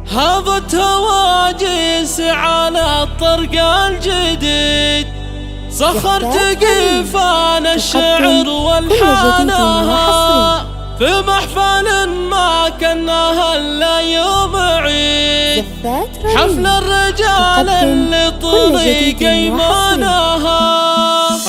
هبت هواجس على الطرق الجديد، سخرت قفان الشعر والحانها في محفل ما كناها الا يوم عيد، حفل الرجال اللي طريق ايمانها.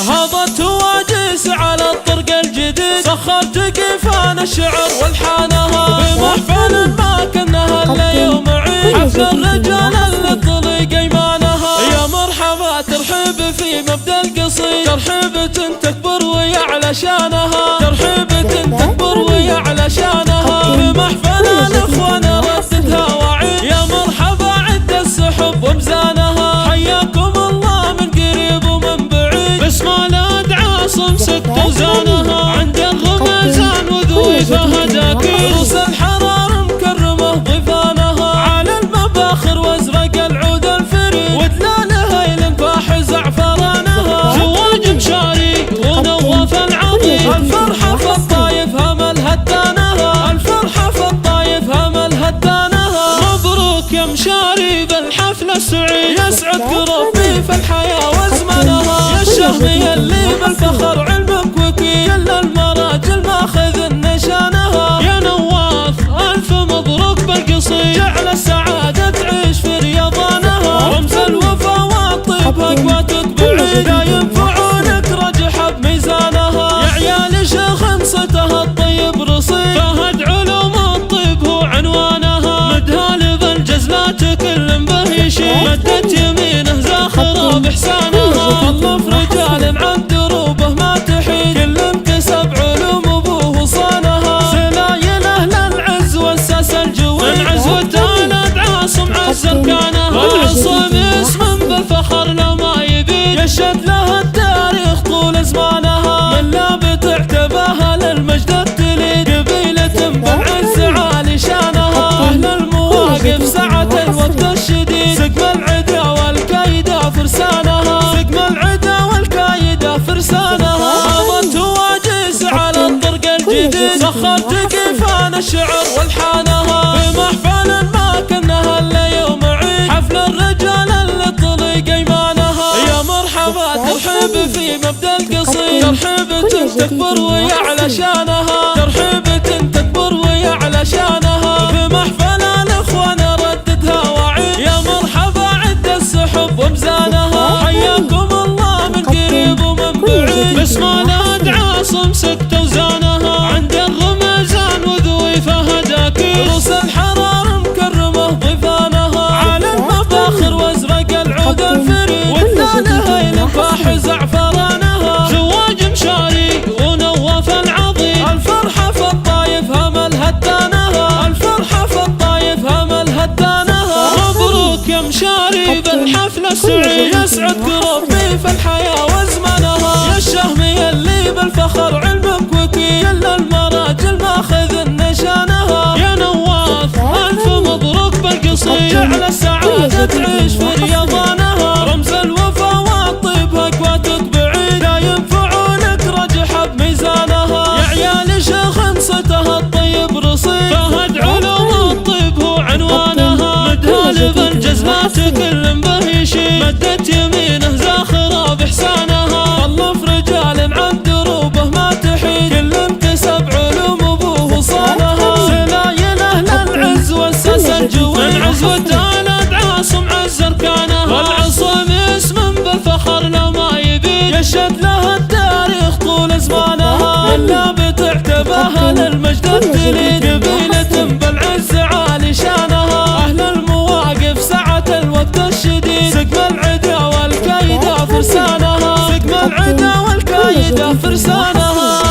هبت هواجس على الطرق الجديد، سخرت قفان الشعر والحانها في محفل ما كناها الا يوم عيد، حفل الرجال اللي طريق ايمانها. يا مرحبا ترحيب في مبدا القصيد، ترحيبة تكبر ويعلى شانها، ترحيبة تكبر ويعلى شانها في محفل الاخوان رددها وعيد. يا مرحبا عد السحب ومزانها، حياكم الله من قريب ومن بعيد، باسم الاد عاصم ست وزانها. عند الغمزان وذويفها داكين، روس الحرار مكرمه ضيفانها، على المباخر وازرق العود الفريد، ودلالها يلنفاح زعفرانها. زواج مشاري ونواف العظيم، الفرحة في الطايف همل هدانها، الفرحة في الطايف همل هدانها. مبروك يا مشاري بالحفل السعيد، يسعدك ربي في الحياة وزمنها. يا الشهمي اللي بالفخر علمك وكيل، المراجل ماخذ نشانها. يا نواف الف مبروك بالقصيد، جعل السعادة تعيش في رياضانها. رمز الوفا والطيب اقواتك بعيد، دايم فعولك رجح بميزانها. يا عيال شيخ انصتها الطيب رصيد، فهد علوم الطيب هو عنوانها. مدها بالجزلات كل به يشيل، مدت يمينه زاخرة بإحسانها. الله في رجال عن دروبه ما تحيد، كل انكسب علوم ابوه وصانها. سلايله للعز والساس الجويد، العز والتالد عاصم عز اركانها. العصم اسم بالفخر لو ما يبيد، يشهد له التاريخ طول زمانها. من لا بتعتباها للمجد التليد، قبيلة بالعز عالي شانها. اهل المواقف سعة الوقت الشديد، سقم العدا والكايدة فرسانها، سقم العدا والكايدة فرسانها. هبت هواجس على الطرق الجديد، سخرت قفان الشعر والحانها في محفل ما كناها الا يوم عيد، حفل الرجال اللي طريق ايمانها. يا مرحبا ترحيب في مبدا القصيد، ترحيبة تكبر ويعلى شانها، ترحيبة تكبر ويعلى شانها في محفل الاخوان رددها وعيد. يا مرحبا عد السحب ومزانها، حياكم الله من قريب ومن بعيد، باسم الاد عاصم ست وزانها. عند الغمزان وذويفها داكين، روس الحرار مكرمه ضيفانها، على المفاخر وازرق العود الفريد، ودلالها يلنفاح زعفرانها. زواج مشاري ونواف العظيم، الفرحة في الطايف همل هدانها، الفرحة في الطايف همل هدانها. مبروك يا مشاري بالحفل السعيد، يسعدك ربي في الحياة وزمنها. يا الشهمي اللي بالفخر علمك وكيل، المراجل ماخذ نشانها. يا نواف الف مبروك بالقصيد، جعل السعادة تعيش في رياضانها. رمز الوفا والطيب اقواتك بعيد، دايم فعولك رجح بميزانها. يا عيال شيخ انصتها الطيب رصيد، فهد علوم الطيب هو عنوانها. مدها بالجزلات كل به يشيل، مدت يمينه زاخرة بإحسانها. الله في رجال عن دروبه ما تحيد، كل انكسب علوم ابوه وصانها. سلايله للعز والساس الجويد، العز والتالد عاصم عز اركانها. والعصم اسم بالفخر لو ما يبيد، يشهد له التاريخ طول زمانها. من لا بتعتباها للمجد التليد، قبيلة بالعز عالي شانها. اهل المواقف سعة الوقت الشديد، سقم العدا والكايدة فرسانها، سقم العدا والكايدة فرسانها.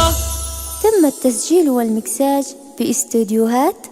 تم التسجيل والمكساج في استوديوهات